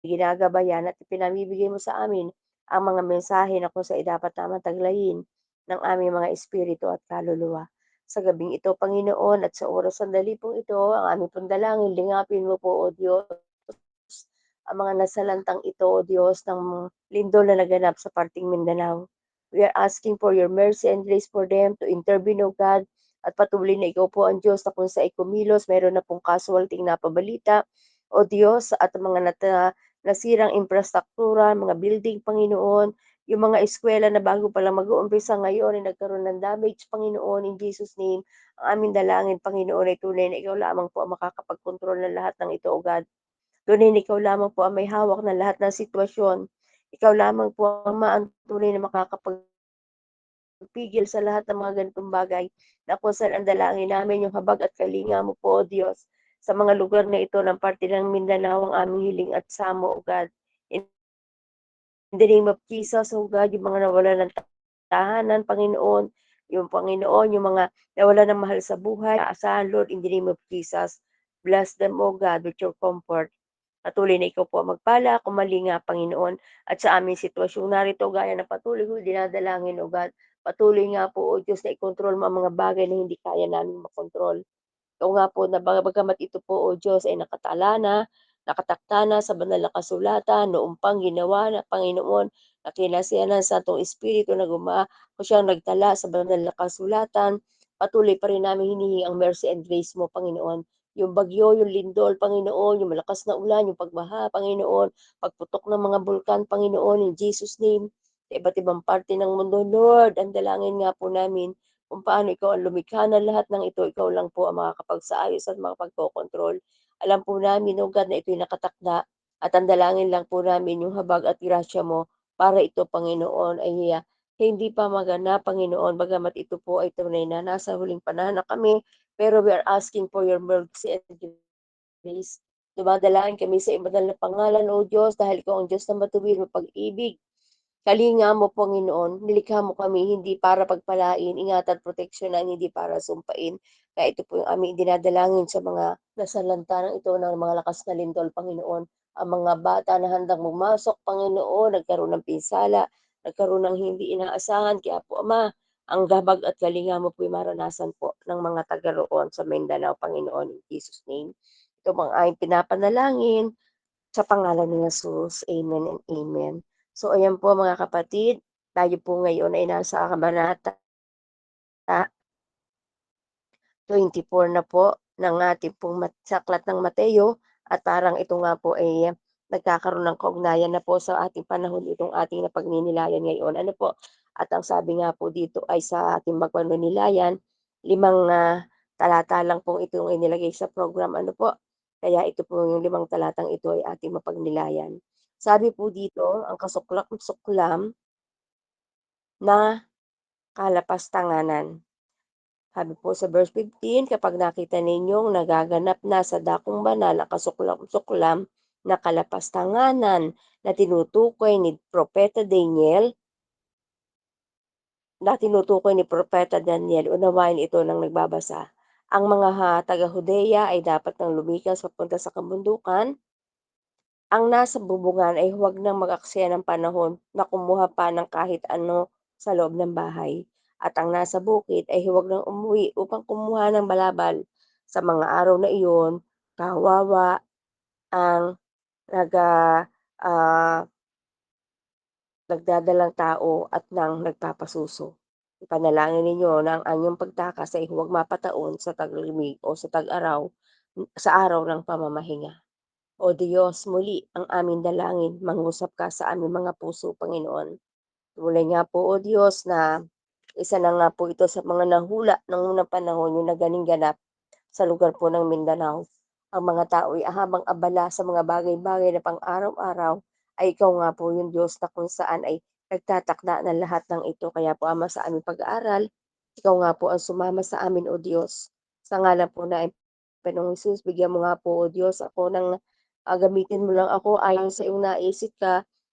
ginagabayan at ipinamimigay mo sa amin ang mga mensahe na kung saan dapat namang taglayin ng aming mga espiritu at kaluluwa. Sa gabing ito, Panginoon, at sa oras sandali pong ito, ang aming pong dalangin, lingapin mo po, O Diyos, ang mga nasalantang ito, O Diyos, ng lindol na naganap sa parting Mindanao. We are asking for your mercy and grace for them to intervene, O God, at patuloy na ikaw po ang Diyos na kung sa ikumilos, meron na pong casualty na pabalita, O Diyos, at mga nasirang infrastruktura, mga building, Panginoon, yung mga eskwela na bago pa lang mag-uumpisa ngayon ay nagkaroon ng damage, Panginoon, in Jesus' name. Ang aming dalangin, Panginoon, ay tunay na ikaw lamang po ang makakapagkontrol ng lahat ng ito, O God. Tunay na ikaw lamang po ang may hawak ng lahat ng sitwasyon. Ikaw lamang po ang Ama, ang tunay na makakapagpigil sa lahat ng mga ganitong bagay na kung saan ang dalangin namin yung habag at kalinga mo po, O Diyos, sa mga lugar na ito ng parte ng Mindanao ang aming hiling at samo, O God. In the name of Jesus, O God, yung mga nawalan ng tahanan, Panginoon, yung Panginoon, yung mga nawalan ng mahal sa buhay, aasahan, Lord, in the name of Jesus. Bless them, O God, with your comfort. Patuloy na ikaw po ang magpala, kumalinga, Panginoon, at sa aming sitwasyon narito, gaya ng patuloy ko dinadalangin, O God. Patuloy nga po, O Diyos, na ikontrol mo ang mga bagay na hindi kaya namin makontrol. Ikaw nga po na bagamat ito po, O Diyos, ay nakatakda na sa banal na kasulatan, noong pang ginawa na Panginoon, na kinasiyahan sa Santong Espiritu na kung siyang nagtala sa banal na kasulatan, patuloy pa rin namin hinihingi ang mercy and grace mo, Panginoon. Yung bagyo, yung lindol, Panginoon, yung malakas na ulan, yung pagbaha, Panginoon, pagputok ng mga bulkan, Panginoon, in Jesus' name, sa iba't ibang parte ng mundo, Lord, ang dalangin nga po namin, kung paano ikaw ang lumikha ng lahat ng ito, ikaw lang po ang makakapagsaayos at makapagkokontrol. Alam po namin, O God, na ito'y nakatakda at ang dalangin lang po namin yung habag at grasya mo para ito, Panginoon, ay hindi pa maganap, Panginoon, bagamat ito po ay tunay na nasa huling panahon na kami, pero we are asking for your mercy and grace. Dumadalangin kami sa ibanal na pangalan, O Diyos, dahil ikaw ang Diyos na matuwid, mapag-ibig, kalinga mo, Panginoon, nilikha mo kami hindi para pagpalain, ingatan, proteksyonan, hindi para sumpain. Kaya ito po yung aming dinadalangin sa mga nasalanta ng ito ng mga lakas na lindol, Panginoon. Ang mga bata na handang pumasok, Panginoon, nagkaroon ng pinsala, nagkaroon ng hindi inaasahan. Kaya po, Ama, ang gabag at kalinga mo po'y maranasan po ng mga taga roon sa Mindanao, Panginoon, in Jesus' name. Ito mga aming pinapanalangin sa pangalan ni Jesus, amen and amen. So ayan po mga kapatid, tayo po ngayon ay nasa kabanata 24 na po ng ating pong aklat ng Mateo at parang ito nga po ay nagkakaroon ng kaugnayan na po sa ating panahon itong ating napagninilayan ngayon. Ano po? At ang sabi nga po dito ay sa ating magpaninilayan, 5 talata lang pong itong inilagay sa program. Ano po? Kaya ito po yung 5 talatang ito ay ating mapagnilayan. Sabi po dito, ang kasuklam-suklam na kalapastanganan. Sabi po sa verse 15, kapag nakita ninyong nagaganap na sa dakong banal ang kasuklam-suklam na kalapastanganan na tinutukoy ni Propeta Daniel, unawain ito ng nagbabasa. Ang mga taga-Hudeya ay dapat nang lumikas papunta sa kabundukan. Ang nasa bubungan ay huwag nang mag-aksaya ng panahon na kumuha pa ng kahit ano sa loob ng bahay, at ang nasa bukid ay huwag nang umuwi upang kumuha ng balabal. Sa mga araw na iyon, kawawa ang naga ah, nagdadalang tao at ng nagpapasuso. Ipanalangin ninyo na ang anyong pagtakas ay huwag mapataon sa taglamig o sa tag-araw sa araw ng pamamahinga. O Diyos, muli ang aming dalangin, mangusap ka sa aming mga puso, Panginoon. Tunay nga po, O Diyos, na isa na nga po ito sa mga nahula ng unang panahon yung naganing ganap sa lugar po ng Mindanao. Ang mga tao ay habang abala sa mga bagay-bagay na pang-araw-araw, ay ikaw nga po yung Diyos na kung saan ay nagtatakda ng lahat ng ito. Kaya po, Ama, sa aming pag-aaral, ikaw nga po ang sumama sa amin, O Diyos. Sa ngalan po na Panginoong Hesus, bigyan mo nga po, O Diyos, ako ng gamitin mo lang ako ayon sa iyong naisip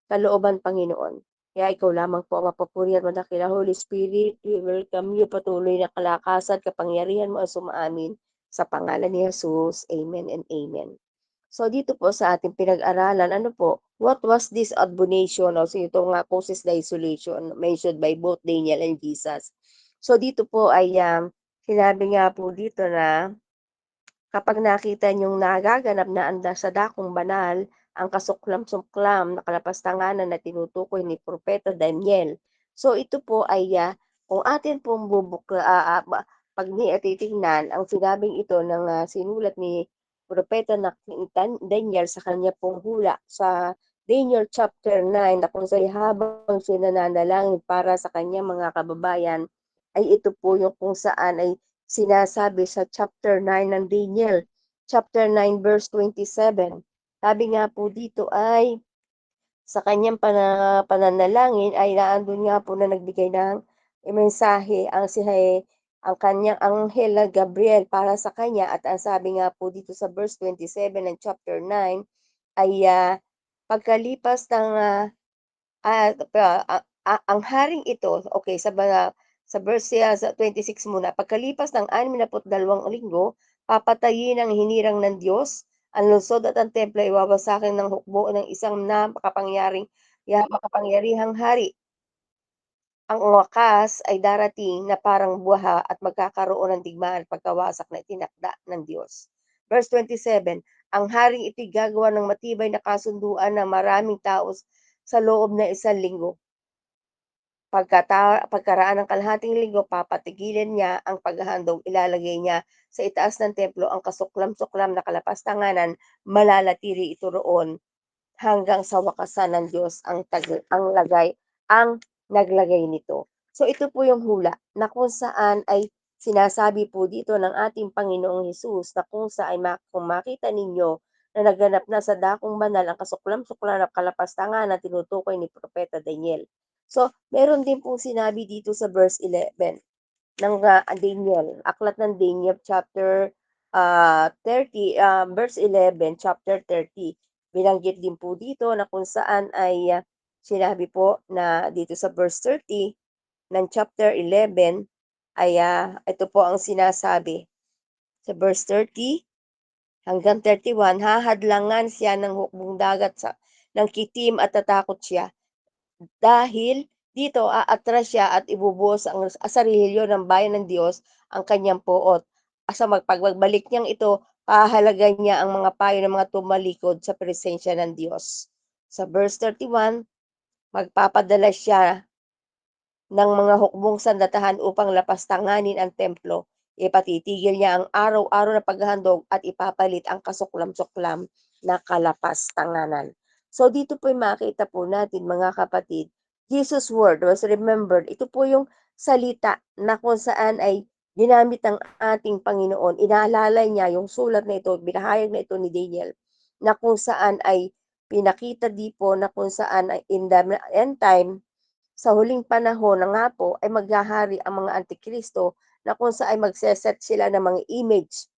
kalooban, Panginoon. Kaya ikaw lamang po ang mapupuri at madakila. Holy Spirit, we welcome you. Patuloy na kalakasan, kapangyarihan mo ang sumaamin sa pangalan ni Jesus. Amen and amen. So dito po sa ating pinag-aralan, ano po, what was this admonition o so ito nga causes the isolation mentioned by both Daniel and Jesus. So dito po ay, sinabi nga po dito na kapag nakita niyong nagaganap na anda sa dakong banal ang kasuklam-suklam na kalapastanganan na tinutukoy ni Propeta Daniel. So ito po ay, kung atin pong titingnan ang sinabing ito ng, sinulat ni Propeta na Daniel sa kanya pong hula sa Daniel chapter 9 na kung sa'y habang siya nananalangin para sa kanyang mga kababayan, ay ito po yung kung saan ay sinasabi sa chapter 9 ng Daniel, chapter 9 verse 27. Sabi nga po dito ay sa kanyang pananalangin ay naandun nga po na nagbigay ng mensahe ang kanyang anghel na Gabriel para sa kanya at ang sabi nga po dito sa verse 27 ng chapter 9 ay, pagkalipas ng, ang haring ito, okay, sa verse, sa 26 muna, pagkalipas ng 62 linggo, papatayin ang hinirang ng Diyos, ang lungsod at ang templo ay wawasakin ng hukbo ng isang makapangyarihang hari. Ang wakas ay darating na parang buha at magkakaroon ng digmaan at pagkawasak na itinakda ng Diyos. Verse 27, ang haring ito'y gagawa ng matibay na kasunduan ng maraming tao sa loob ng 1 linggo. Pagkaraan ng kalahating linggo, papatigilin niya ang paghahandog, ilalagay niya sa itaas ng templo ang kasuklam-suklam na kalapastanganan, malalatiri ito roon hanggang sa wakasan ng Diyos ang naglagay nito. So ito po yung hula na kung saan ay sinasabi po dito ng ating Panginoong Hesus na kung saan kung makita ninyo na naganap na sa dakong banal ang kasuklam-suklam na kalapastangan na tinutukoy ni Propeta Daniel. So, meron din pong sinabi dito sa verse 11 ng, Daniel, aklat ng Daniel chapter, 30, verse 11, chapter 30. Binanggit din po dito na kung saan ay, sinabi po na dito sa verse 30 ng chapter 11 ay, ito po ang sinasabi sa verse 30 hanggang 31, hahadlangan siya ng hukbong dagat ng kitim at tatakot siya dahil dito aatras siya at ibubuhos sa relihiyon ng bayan ng Diyos ang kanyang poot. Sa pagbabalik niyang ito, pahahalagahan niya ang mga payo ng mga tumalikod sa presensya ng Diyos. Sa verse 31, magpapadala siya ng mga hukbong sandatahan upang lapastanganin ang templo. Ipatitigil niya ang araw-araw na paghahandog at ipapalit ang kasuklam-suklam na kalapastanganan. So dito po makita po natin mga kapatid, Jesus' word was remembered. Ito po yung salita na kung saan ay ginamit ng ating Panginoon. Inaalala niya yung sulat na ito, binahayag na ito ni Daniel, na kung saan ay pinakita di po na kung saan ay in the end time sa huling panahon na nga po ay maghahari ang mga antikristo na kung saan ay magse-set sila ng mga image,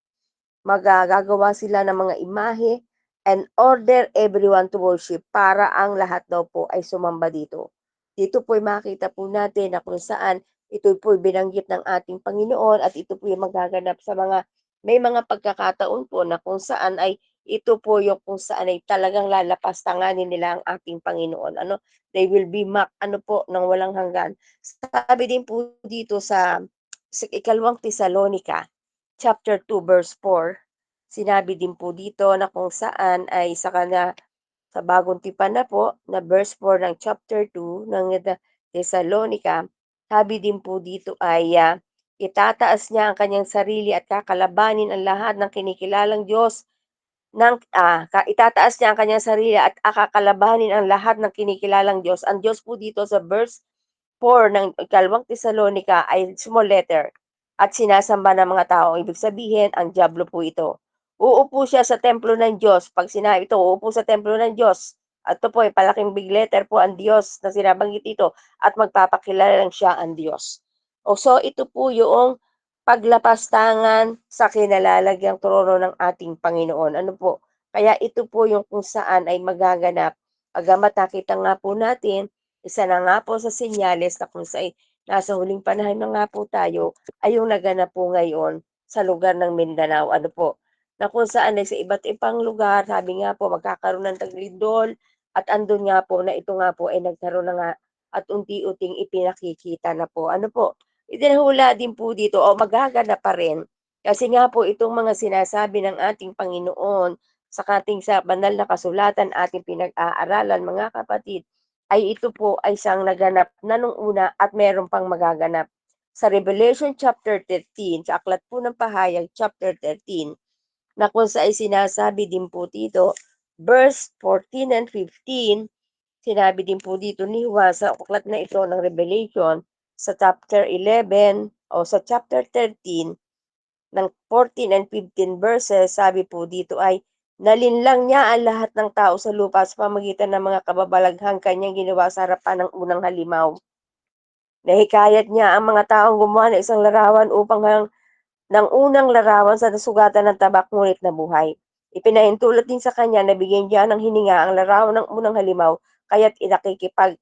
gagawa sila ng mga imahe and order everyone to worship para ang lahat daw po ay sumamba dito. Dito po ay makita po natin na kung saan ito po binanggit ng ating Panginoon at ito po yung magaganap sa may mga pagkakataon po na kung saan ay ito po yung kung saan ay talagang lalapastanganin nila ang ating Panginoon. Ano, they will be mocked, ano po, ng walang hanggan. Sabi din po dito sa ikalawang Tesalonica, chapter 2 verse 4, sinabi din po dito na kung saan ay sa bagong tipan na po na verse 4 ng chapter 2 ng Thessalonica, sabi din po dito ay, itataas niya ang kanyang sarili at kakalabanin ang lahat ng kinikilalang Diyos itataas niya ang kanyang sarili at kakalabanin ang lahat ng kinikilalang Diyos. Ang Diyos po dito sa verse 4 ng ikalawang Tesalonica ay small letter at sinasamba ng mga tao. Ibig sabihin, ang diablo po ito. Uupo siya sa templo ng Diyos. Pag sinabi ito, uupo sa templo ng Diyos. At ito po ay palaking big letter po ang Diyos na sinabanggit ito at magpapakilala lang siya ang Diyos. So ito po yung paglapastangan sa kinalalagyang trono ng ating Panginoon. Ano po? Kaya ito po yung kung saan ay magaganap. Agamat nakita nga po natin, isa na nga po sa senyales na kung saan nasa huling panahon na nga po tayo ay yung naganap po ngayon sa lugar ng Mindanao. Ano po? na kung saan ay sa iba't ibang lugar, sabi nga po magkakaroon ng taglindol at andun nga po na ito nga po ay nagkaroon na nga at unti-unting ipinakikita na po. Ano po, itinahula din po dito o magaganap pa rin kasi nga po itong mga sinasabi ng ating Panginoon sa ating sa banal na kasulatan ating pinag-aaralan mga kapatid, ay ito po ay siyang naganap na nung una at meron pang magaganap. Sa Revelation chapter 13, sa aklat po ng pahayag chapter 13, na kung saan sinasabi din po dito, verse 14 and 15, sinabi din po dito ni Juan sa aklat na ito ng Revelation sa chapter 11 o sa chapter 13 ng 14 and 15 verses, sabi po dito ay, nalinlang niya ang lahat ng tao sa lupa sa pamagitan ng mga kababalaghang kanyang ginawa sa harapan ng unang halimaw. Nahikayat niya ang mga taong gumawa ng isang larawan upang ng unang larawan sa nasugatan ng tabak ngunit nabuhay. Ipinahintulot din sa kanya na bigyan niya ng hininga ang larawan ng unang halimaw, kaya't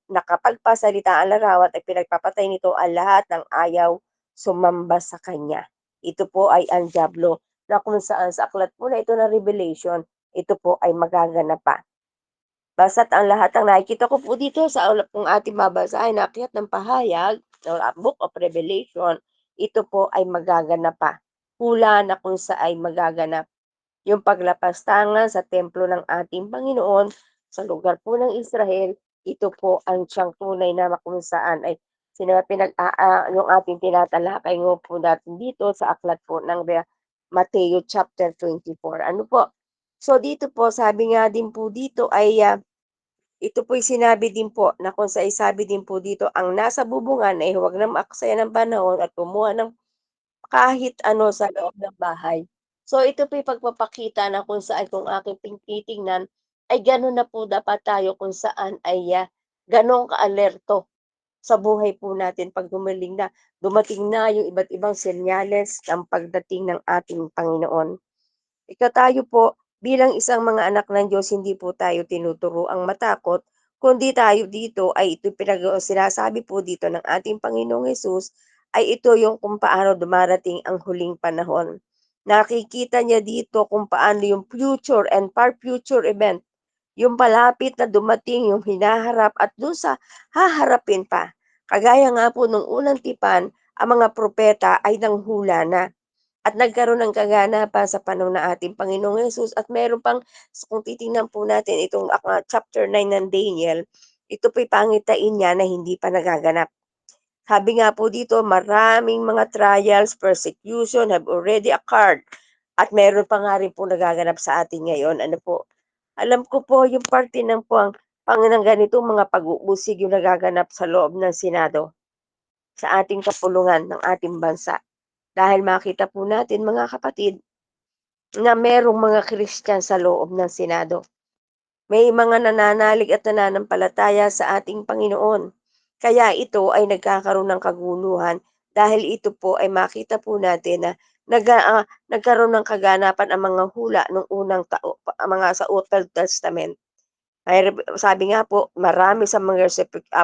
nakapagpasalita ang larawan at pinagpapatay nito ang lahat ng ayaw sumamba sa kanya. Ito po ay ang Diablo na kung saan sa aklat po na ito ng Revelation, ito po ay magaganap pa. Basta't ang lahat ng nakikita ko po dito sa ulap kung ating babasahin na akyat ng pahayag, Book of Revelation, ito po ay magaganap pa. Hula na kung sa ay magaganap. Yung paglapastangan sa templo ng ating Panginoon sa lugar po ng Israel, ito po ang siyang tunay na kung saan ay yung ating tinatalakay ngo po natin dito sa aklat po ng Mateo chapter 24. Ano po? So dito po, sabi nga din po dito ay ito po'y sinabi din po na kung sa sabi din po dito, ang nasa bubungan ay huwag na maaksaya ng panahon at kumuha ng kahit ano sa loob ng bahay. So ito po'y pagpapakita na kung saan kung aking titingnan ay gano'n na po dapat tayo kung saan ay, gano'n kaalerto sa buhay po natin 'pag dumating na yung iba't ibang senyales ng pagdating ng ating Panginoon. Tayo po bilang isang mga anak ng Diyos, hindi po tayo tinuturuang matakot, kundi tayo dito ay ito sinasabi po dito ng ating Panginoong Hesus ay ito yung kung paano dumarating ang huling panahon. Nakikita niya dito kung paano yung future and far future event, yung palapit na dumating, yung hinaharap at dun sa haharapin pa. Kagaya nga po nung unang tipan, ang mga propeta ay nanghula na. At nagkaroon ng kaganapan sa panahon ng ating Panginoong Hesus at meron pang kung titingnan po natin itong, chapter 9 ng Daniel, ito po'y pangitain niya na hindi pa nagaganap. Sabi nga po dito, maraming mga trials, persecution have already occurred at meron pa nga rin po nagaganap sa atin ngayon. Ano po? Alam ko po yung parte ng po ang ng ganitong mga pag-uusig yung nagaganap sa loob ng Senado, sa ating kapulungan ng ating bansa. Dahil makita po natin mga kapatid na merong mga Christian sa loob ng Senado. May mga nananalig at nananampalataya sa ating Panginoon. Kaya ito ay nagkakaroon ng kaguluhan dahil ito po ay makita po natin na nagkaroon ng kaganapan ang mga hula nung unang mga sa Old Testament. Ay, sabi nga po, marami sa mga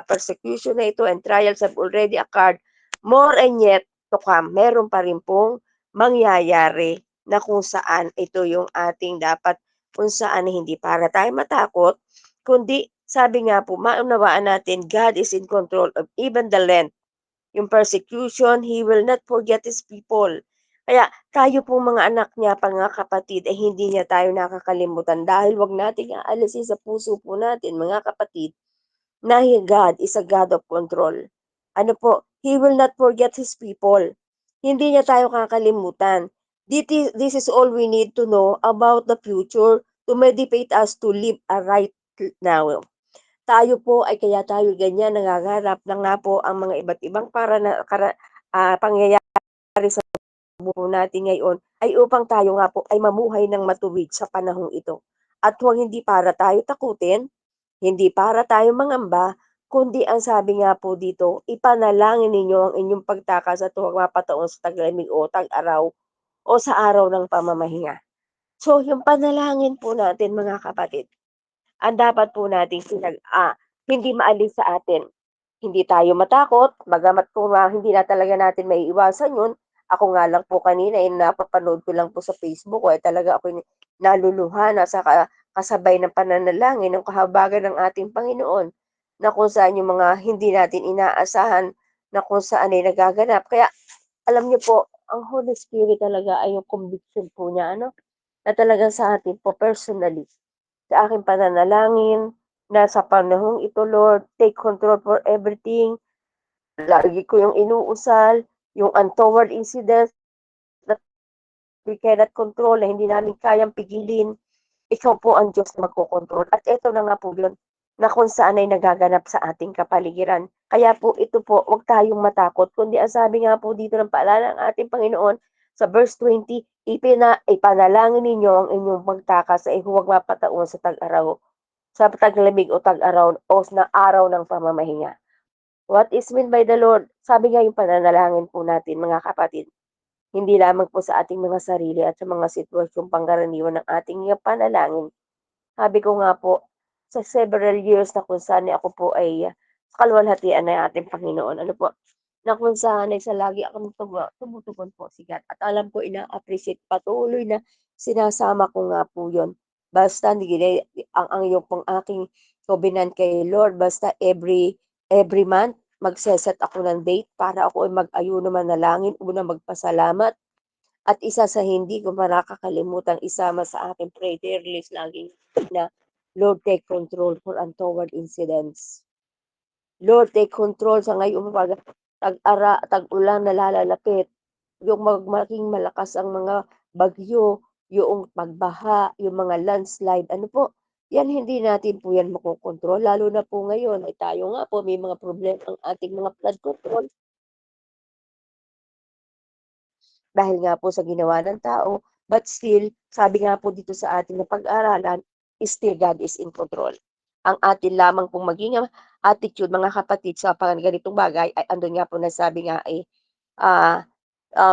persecution na ito and trials have already occurred. More and yet to come. Meron pa rin pong mangyayari na kung saan ito yung ating dapat kung saan hindi para tayo matakot, kundi sabi nga po, maunawaan natin, God is in control of even the land. Yung persecution, He will not forget His people. Kaya tayo pong mga anak niya, mga kapatid, ay hindi niya tayo nakakalimutan dahil wag nating aalisin sa puso po natin, mga kapatid, na God is a God of control. Ano po, He will not forget His people. Hindi niya tayo kakalimutan. This is all we need to know about the future to motivate us to live a right now. Tayo po ay kaya tayo ganyan nangangarap na nga po ang mga iba't ibang pangyayari sa buhay natin ngayon ay upang tayo nga po ay mamuhay ng matuwid sa panahong ito. At huwag hindi para tayo takutin, hindi para tayo mangamba, kundi ang sabi nga po dito, ipanalangin ninyo ang inyong pagtakas at huwag mapataon sa taglamig o tag-araw o sa araw ng pamamahinga. So, yung panalangin po natin mga kapatid, ang dapat po nating hindi maalis sa atin. Hindi tayo matakot, bagamat kung hindi na talaga natin maiiwasan yun, Ako nga lang po kanina, napapanood ko lang po sa Facebook ko, talaga ako'y naluluha na sa kasabay ng pananalangin ng kahabagan ng ating Panginoon, na kung saan yung mga hindi natin inaasahan na kung saan ay nagaganap. Kaya alam niyo po, ang Holy Spirit talaga ay yung conviction po niya ano, na talagang sa atin po personally, sa aking pananalangin, na sa panahong ito Lord, take control for everything. Lagi ko yung inuusal, yung untoward incidents that we cannot control, na hindi namin kayang pigilin. Ikaw po ang Diyos na magkokontrol at eto na nga po yun, na kung saan ay nagaganap sa ating kapaligiran. Kaya po ito po, huwag tayong matakot kundi ang sabi nga po dito ng paalala ng ating Panginoon sa verse 20, ipanalangin ninyo ang inyong pagtakas ay huwag mapataon sa tag-araw, sa taglamig o tag-araw o na araw ng pamamahinga. What is meant by the Lord? Sabi nga yung pananalangin po natin mga kapatid, hindi lamang po sa ating mga sarili at sa mga sitwasyong pangkaraniwan ng ating panalangin. Sabi ko nga po, sa several years na kung saan ako po ay sa kaluwalhatian ng ating Panginoon, ano po, na kung saan ay sa lagi akong tumutugon po sigat at alam ko ina-appreciate, patuloy na sinasama ko nga po yun. Basta ang yung pong aking covenant kay Lord, basta every month magse-set ako ng date para ako ay mag-ayuno manalangin, una magpasalamat, at isa sa hindi ko makakalimutan isama sa aking prayer list lagi na Lord take control for untoward incidents. Lord take control sa ngayong tag-ulan na lalalapit, yung maging malakas ang mga bagyo, yung pagbaha, yung mga landslide, ano po, yan hindi natin po yan makokontrol lalo na po ngayon ay tayo nga po may mga problema ang ating mga flood control. Dahil nga po sa ginawa ng tao, but still, sabi nga po dito sa ating napag-aralan, still God is in control. Ang atin lamang pong maging attitude mga kapatid sa mga ganitong bagay ay andun nga po nasabi nga eh, ah,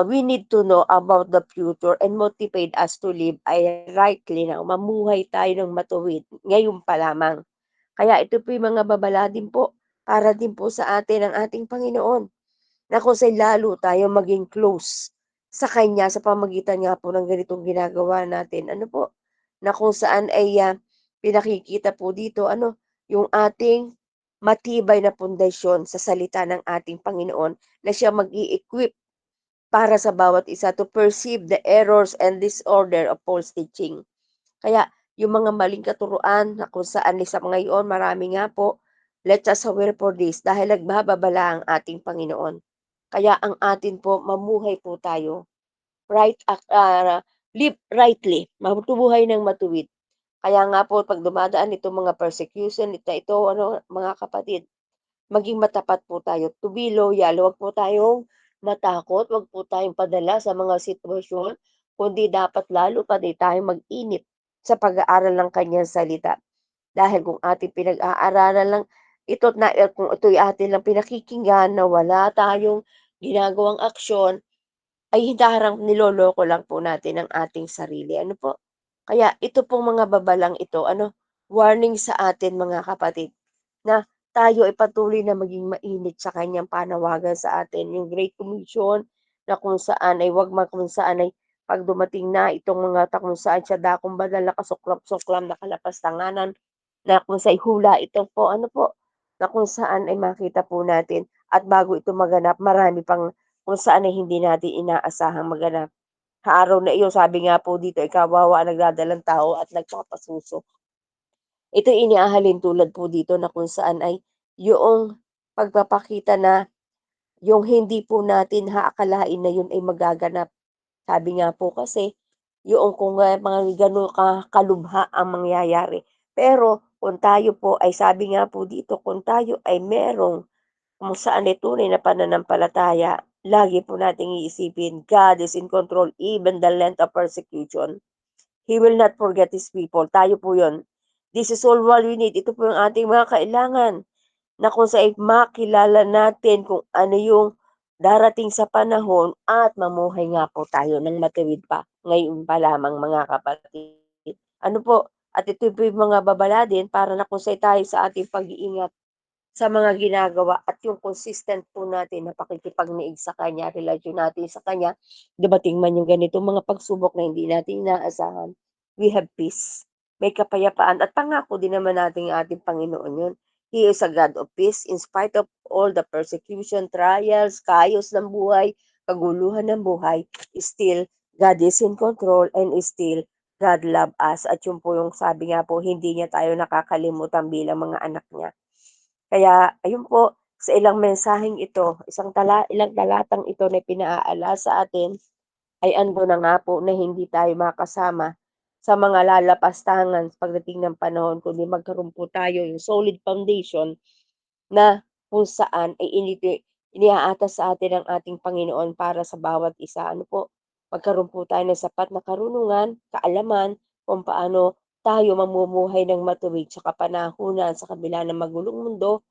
we need to know about the future and motivate us to live ay rightly now. Mamuhay tayo ng matuwid ngayon pa lamang. Kaya ito po yung mga babala din po para din po sa atin ng ating Panginoon na kung saan lalo tayo maging close sa kanya sa pamagitan nga po ng ganitong ginagawa natin. Ano po, na kung saan ay pinakikita po dito ano, yung ating matibay na pundasyon sa salita ng ating Panginoon na siya mag-i-equip para sa bawat isa to perceive the errors and disorder of false teaching. Kaya yung mga maling katuruan na kung saan sa ngayon marami nga po, let us aware for this dahil nagbababala ang ating Panginoon. Kaya ang atin po mamuhay po tayo right, live rightly, mabuhay ng matuwid. Kaya nga po 'pag dumadaan itong mga persecution ito ano mga kapatid, maging matapat po tayo, to be loyal, huwag po tayong matakot, huwag po tayong padala sa mga sitwasyon, kundi dapat lalo pa din tayong mag-init sa pag-aaral ng kanyang salita. Dahil kung ating pinag-aaralan lang ito't na kung ito'y atin lang pinakikinggan na wala tayong ginagawang aksyon, ay parang niloloko lang po natin ang ating sarili, ano po? Kaya ito pong mga babalang ito ano, warning sa atin mga kapatid, na tayo ay patuloy na maging mainit sa kanyang panawagan sa atin, yung Great Commission na kung saan ay kung saan ay 'pag dumating na itong mga kung saan siya dakong banal na kasuklam-suklam na kalapastanganan, na kung sa'y hula ito po ano po, na kung saan ay makita po natin at bago ito maganap marami pang kung saan ay hindi natin inaasahang maganap. Sa araw na iyon sabi nga po dito, ay kawawa ang nagdadalang tao at nagpapasuso. Ito'y inihahalin tulad po dito na kung saan ay yoong pagpapakita na yung hindi po natin haakalain na yun ay magaganap. Sabi nga po kasi, yoong kung mga gano'n kalubha ang mangyayari. Pero kung tayo po ay sabi nga po dito, kung tayo ay merong kung saan ay tunay na pananampalataya, lagi po nating iisipin, God is in control even the length of persecution. He will not forget His people. Tayo po yun. This is all what we need. Ito po yung ating mga kailangan na kung saan makilala natin kung ano yung darating sa panahon at mamuhay nga po tayo ng matuwid pa. Ngayon pa lamang mga kapatid. Ano po? At ito po yung mga babala din para na kung saan tayo sa ating pag-iingat sa mga ginagawa at yung consistent po natin na pakikipagniig sa kanya, relasyon natin sa kanya, dumating man yung ganitong mga pagsubok na hindi natin inaasahan, we have peace. May kapayapaan at pangako din naman natin ang ating Panginoon yun. He is a God of peace in spite of all the persecution, trials, chaos ng buhay, kaguluhan ng buhay, still God is in control and still God love us. At yun po yung sabi nga po, hindi niya tayo nakakalimutan bilang mga anak niya. Kaya ayun po, sa ilang mensaheng ito, ilang talatang ito na pinaalala sa atin ay andun na nga po na hindi tayo makasama sa mga lalapastangan pagdating ng panahon kundi magkaroon po tayo yung solid foundation na kung saan ay iniaatas sa atin ng ating Panginoon para sa bawat isa. Ano po, magkaroon po tayo ng sapat na karunungan, kaalaman kung paano tayo mamumuhay ng matuwid sa kapanahunan sa kabila ng magulong mundo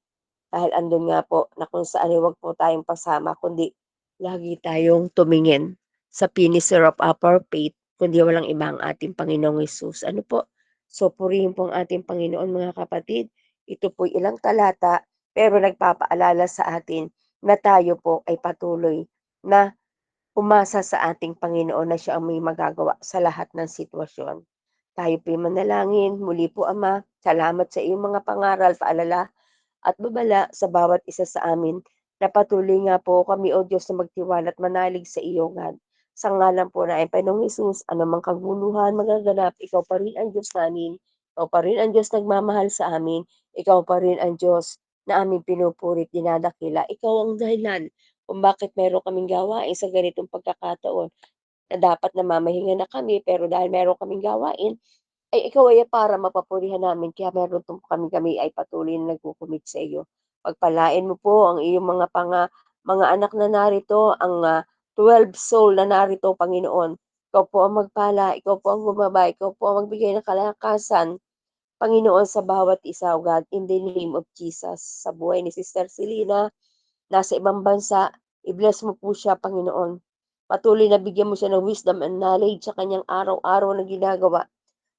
dahil andun nga po na kung saan ay huwag po tayong pasama kundi lagi tayong tumingin sa finisher of our faith kundi walang iba ang ating Panginoong Hesus. Ano po? So, purihin po ang ating Panginoon mga kapatid. Ito po'y ilang talata pero nagpapaalala sa atin na tayo po ay patuloy na umasa sa ating Panginoon na siya ang may magagawa sa lahat ng sitwasyon. Tayo po'y manalangin. Muli po, Ama, salamat sa iyong mga pangaral, paalala at babala sa bawat isa sa amin na patuloy nga po kami, O Diyos, na magtiwala at manalig sa iyo, God. Sa ngalan po na Panginoong Hesus, anumang kaguluhan magaganap, ikaw pa rin ang Diyos namin. Ikaw pa rin ang Diyos nagmamahal sa amin. Ikaw pa rin ang Diyos na aming pinupurit, dinadakila. Ikaw ang dahilan kung bakit meron kaming gawain sa ganitong pagkakataon na dapat namamahinga na kami pero dahil meron kaming gawain, ay ikaw ay para mapapurihan namin kaya meron kami ay patuloy na nagko-commit sa iyo. Pagpalain mo po ang iyong mga anak na narito, ang 12 soul na narito, Panginoon. Ikaw po ang magpala, ikaw po ang gumabay, ikaw po ang magbigay ng kalakasan, Panginoon, sa bawat isa, O God, in the name of Jesus. Sa buhay ni Sister Selena, nasa ibang bansa, i-bless mo po siya, Panginoon. Patuloy na bigyan mo siya ng wisdom and knowledge sa kanyang araw-araw na ginagawa.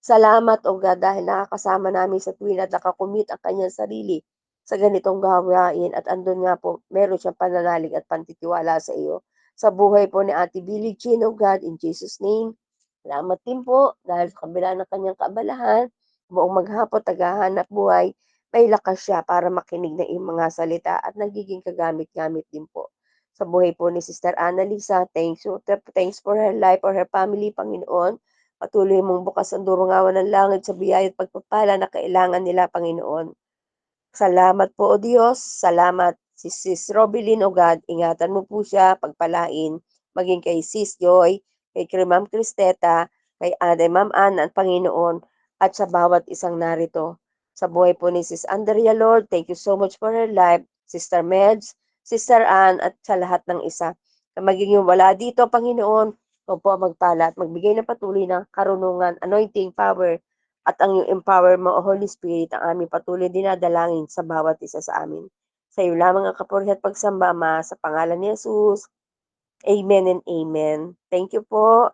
Salamat, O God, dahil nakakasama namin sa tuwin at nakakumit ang kanyang sarili sa ganitong gawain at andun nga po, meron siyang pananalig at pantitiwala sa iyo. Sa buhay po ni Ate Billie Jean, O God, in Jesus' name, salamat din po dahil sa kabila ng kanyang kaabalahan, buong maghapon, tagahanap buhay, may lakas siya para makinig ng iyong mga salita at nagiging kagamit-gamit din po. Sa buhay po ni Sister Annalisa, thanks for her life, for her family, Panginoon. Patuloy mong bukas ang durungawan ng langit sa biyaya at pagpapala na kailangan nila, Panginoon. Salamat po, O Diyos. Salamat. Si Sis Robilyn, O God, ingatan mo po siya, pagpalain. Maging kay Sis Joy, kay Ma'am Cristeta, kay Ma'am Ann, ang Panginoon, at sa bawat isang narito. Sa buhay po ni Sis Andrea, Lord, thank you so much for her life. Sister Meds, Sister Ann, at sa lahat ng isa. Na magiging wala dito, Panginoon, ikaw po ang magpala at magbigay ng patuloy na karunungan, anointing, power, at ang iyong empower mo, O Holy Spirit, ang aming patuloy dinadalangin sa bawat isa sa amin. Sa iyo lamang ang kapurihan at pagsamba, Ama, sa pangalan ni Jesus. Amen and amen. Thank you po.